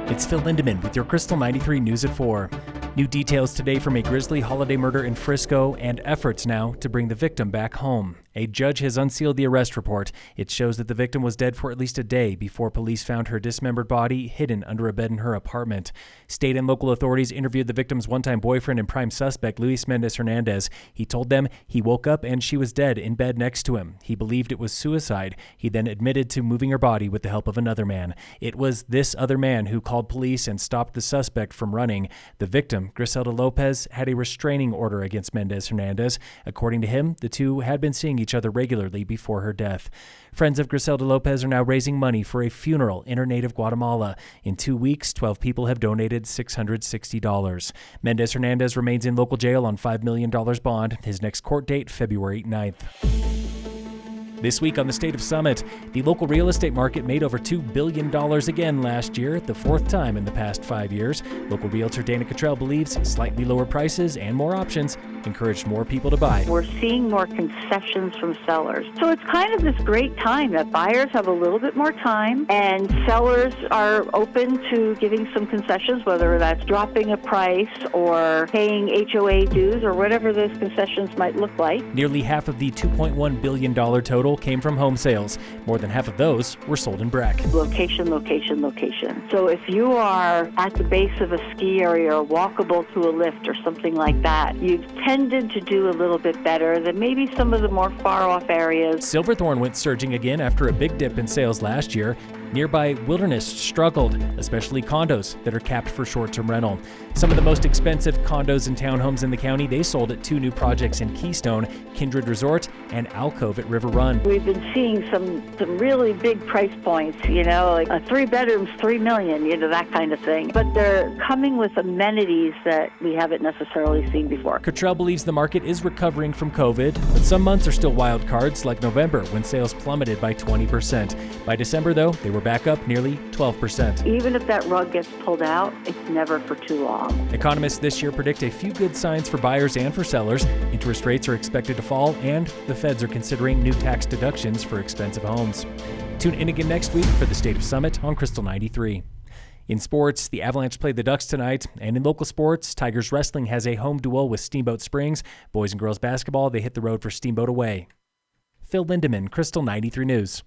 It's Phil Lindemann with your Krystal 93 News at 4. New details today from a grisly holiday murder in Frisco and efforts now to bring the victim back home. A judge has unsealed the arrest report. It shows that the victim was dead for at least a day before police found her dismembered body hidden under a bed in her apartment. State and local authorities interviewed the victim's one-time boyfriend and prime suspect, Luis Mendez-Hernandez. He told them he woke up and she was dead in bed next to him. He believed it was suicide. He then admitted to moving her body with the help of another man. It was this other man who called police and stopped the suspect from running. The victim, Krystal Lopez, had a restraining order against Mendez-Hernandez. According to him, the two had been seeing each other regularly before her death. Friends of Krystal Lopez are now raising money for a funeral in her native Guatemala. In 2 weeks, 12 people have donated $660. Mendez-Hernandez remains in local jail on $5 million bond. His next court date, February 9th. This week on the State of Summit, the local real estate market made over $2 billion again last year, the fourth time in the past 5 years. Local realtor Dana Cottrell believes slightly lower prices and more options encouraged more people to buy. We're seeing more concessions from sellers. So it's kind of this great time that buyers have a little bit more time and sellers are open to giving some concessions, whether that's dropping a price or paying HOA dues or whatever those concessions might look like. Nearly half of the $2.1 billion total came from home sales. More than half of those were sold in Breck. Location, location, location. So if you are at the base of a ski area or walkable to a lift or something like that, you've tended to do a little bit better than maybe some of the more far-off areas. Silverthorne went surging again after a big dip in sales last year. Nearby Wilderness struggled, especially condos that are capped for short-term rental. Some of the most expensive condos and townhomes in the county, they sold at two new projects in Keystone, Kindred Resort and Alcove at River Run. We've been seeing some really big price points, like a 3 bedrooms, $3 million, that kind of thing. But they're coming with amenities that we haven't necessarily seen before. Cottrell believes the market is recovering from COVID, but some months are still wild cards, like November, when sales plummeted by 20%. By December, though, they were back up nearly 12%. Even if that rug gets pulled out, it's never for too long. Economists this year predict a few good signs for buyers and for sellers. Interest rates are expected to fall, and the feds are considering new tax deductions for expensive homes. Tune in again next week for the State of Summit on Krystal 93. In sports, the Avalanche play the Ducks tonight, and in local sports, Tigers Wrestling has a home duel with Steamboat Springs. Boys and girls basketball, they hit the road for Steamboat away. Phil Lindemann, Krystal 93 News.